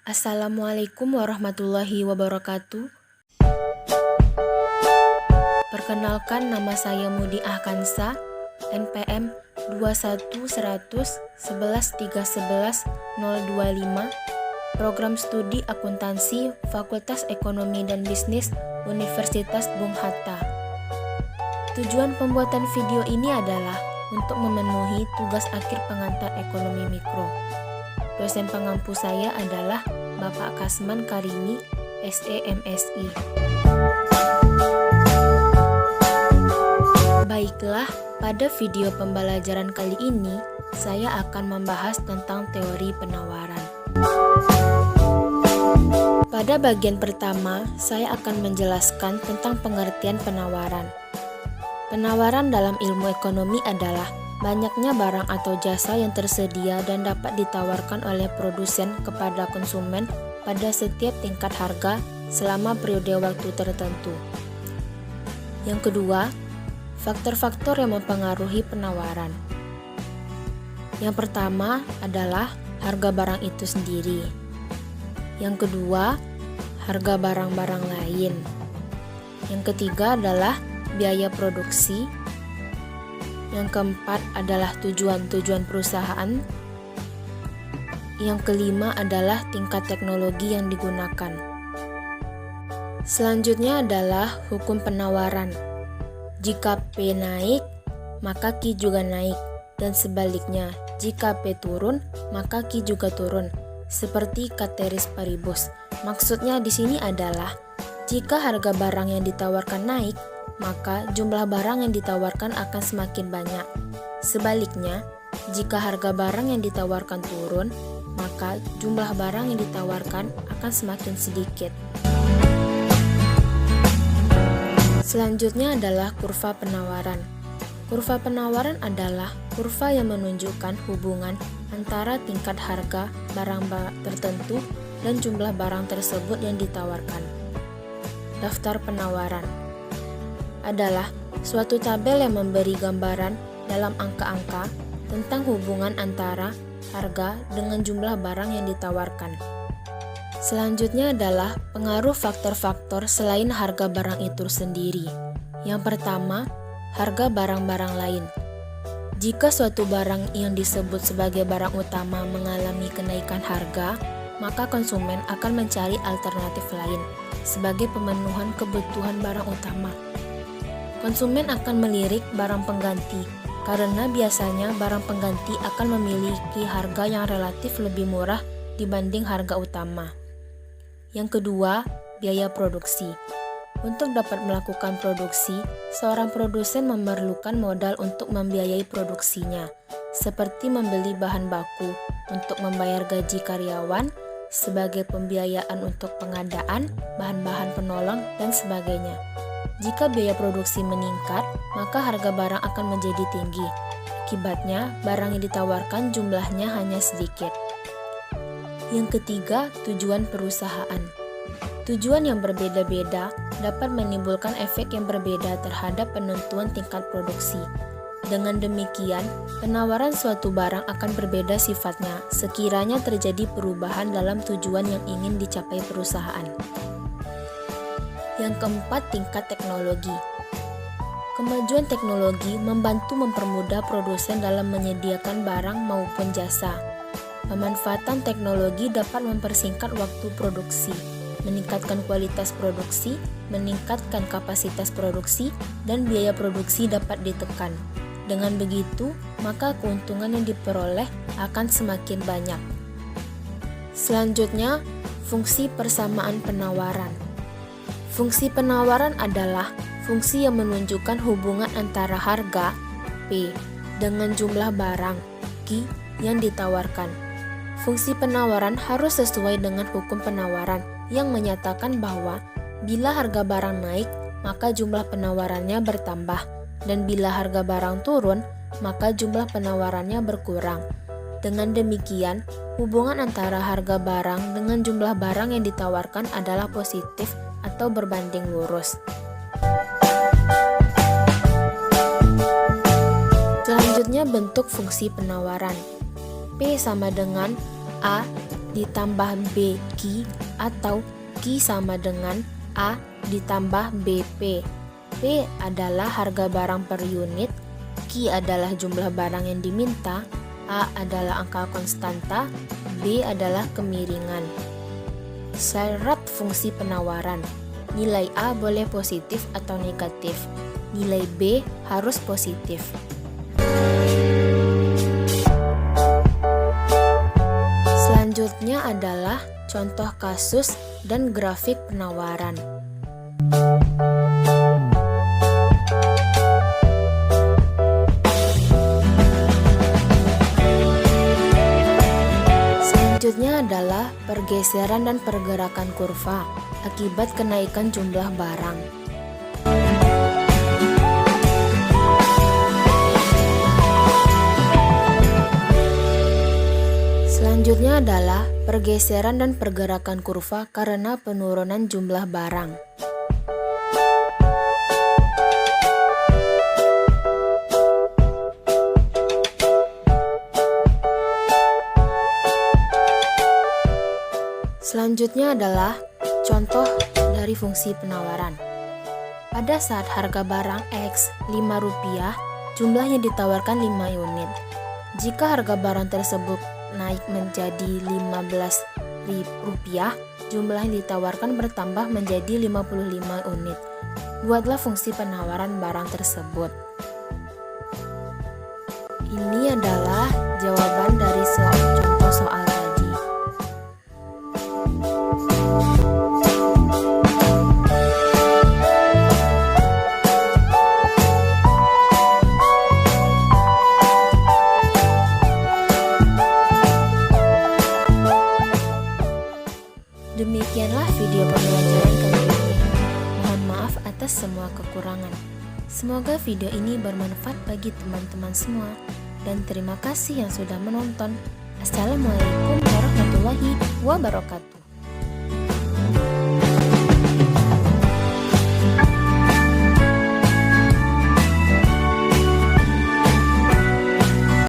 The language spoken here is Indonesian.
Assalamualaikum warahmatullahi wabarakatuh. Perkenalkan, nama saya Mudi Ahkansa, NPM 211111311 Program Studi Akuntansi Fakultas Ekonomi dan Bisnis Universitas Bung Hatta. Tujuan pembuatan video ini adalah untuk memenuhi tugas akhir pengantar ekonomi mikro. Dosen pengampu saya adalah Bapak Kasman Karimi, SE MSI. Baiklah, pada video pembelajaran kali ini, saya akan membahas tentang teori penawaran. Pada bagian pertama, saya akan menjelaskan tentang pengertian penawaran. Penawaran dalam ilmu ekonomi adalah banyaknya barang atau jasa yang tersedia dan dapat ditawarkan oleh produsen kepada konsumen pada setiap tingkat harga selama periode waktu tertentu. Yang kedua, faktor-faktor yang mempengaruhi penawaran. Yang pertama adalah harga barang itu sendiri. Yang kedua, harga barang-barang lain. Yang ketiga adalah biaya produksi. Yang keempat adalah tujuan-tujuan perusahaan. Yang kelima adalah tingkat teknologi yang digunakan. Selanjutnya adalah hukum penawaran. Jika P naik, maka Q juga naik, dan sebaliknya, jika P turun, maka Q juga turun, seperti ceteris paribus. Maksudnya di sini adalah jika harga barang yang ditawarkan naik, maka jumlah barang yang ditawarkan akan semakin banyak. Sebaliknya, jika harga barang yang ditawarkan turun, maka jumlah barang yang ditawarkan akan semakin sedikit. Selanjutnya adalah kurva penawaran. Kurva penawaran adalah kurva yang menunjukkan hubungan antara tingkat harga barang tertentu dan jumlah barang tersebut yang ditawarkan. Daftar penawaran adalah suatu tabel yang memberi gambaran dalam angka-angka tentang hubungan antara harga dengan jumlah barang yang ditawarkan. Selanjutnya adalah pengaruh faktor-faktor selain harga barang itu sendiri. Yang pertama, harga barang-barang lain. Jika suatu barang yang disebut sebagai barang utama mengalami kenaikan harga, maka konsumen akan mencari alternatif lain sebagai pemenuhan kebutuhan barang utama. Konsumen akan melirik barang pengganti, karena biasanya barang pengganti akan memiliki harga yang relatif lebih murah dibanding harga utama. Yang kedua, biaya produksi. Untuk dapat melakukan produksi, seorang produsen memerlukan modal untuk membiayai produksinya, seperti membeli bahan baku untuk membayar gaji karyawan, sebagai pembiayaan untuk pengadaan, bahan-bahan penolong, dan sebagainya. Jika biaya produksi meningkat, maka harga barang akan menjadi tinggi. Akibatnya, barang yang ditawarkan jumlahnya hanya sedikit. Yang ketiga, tujuan perusahaan. Tujuan yang berbeda-beda dapat menimbulkan efek yang berbeda terhadap penentuan tingkat produksi. Dengan demikian, penawaran suatu barang akan berbeda sifatnya sekiranya terjadi perubahan dalam tujuan yang ingin dicapai perusahaan. Yang keempat, tingkat teknologi. Kemajuan teknologi membantu mempermudah produsen dalam menyediakan barang maupun jasa. Pemanfaatan teknologi dapat mempersingkat waktu produksi, meningkatkan kualitas produksi, meningkatkan kapasitas produksi, dan biaya produksi dapat ditekan. Dengan begitu, maka keuntungan yang diperoleh akan semakin banyak. Selanjutnya, fungsi persamaan penawaran. Fungsi penawaran adalah fungsi yang menunjukkan hubungan antara harga P dengan jumlah barang Q yang ditawarkan. Fungsi penawaran harus sesuai dengan hukum penawaran yang menyatakan bahwa bila harga barang naik, maka jumlah penawarannya bertambah, dan bila harga barang turun, maka jumlah penawarannya berkurang. Dengan demikian, hubungan antara harga barang dengan jumlah barang yang ditawarkan adalah positif atau berbanding lurus. Selanjutnya, bentuk fungsi penawaran. P sama dengan A ditambah B Q atau Q sama dengan A ditambah BP. P adalah harga barang per unit, Q adalah jumlah barang yang diminta, A adalah angka konstanta, B adalah kemiringan. Syarat fungsi penawaran. Nilai A boleh positif atau negatif. Nilai B harus positif. Selanjutnya adalah contoh kasus dan grafik penawaran. Selanjutnya adalah pergeseran dan pergerakan kurva akibat kenaikan jumlah barang. Selanjutnya adalah pergeseran dan pergerakan kurva karena penurunan jumlah barang. Selanjutnya adalah contoh dari fungsi penawaran. Pada saat harga barang X Rp5, jumlahnya ditawarkan 5 unit. Jika harga barang tersebut naik menjadi Rp15, jumlah yang ditawarkan bertambah menjadi 55 unit. Buatlah fungsi penawaran barang tersebut. Ini adalah jawaban dari contoh soal tadi. Demikianlah video pembelajaran kali ini. Mohon maaf atas semua kekurangan. Semoga video ini bermanfaat bagi teman-teman semua. Dan terima kasih yang sudah menonton. Assalamualaikum warahmatullahi wabarakatuh.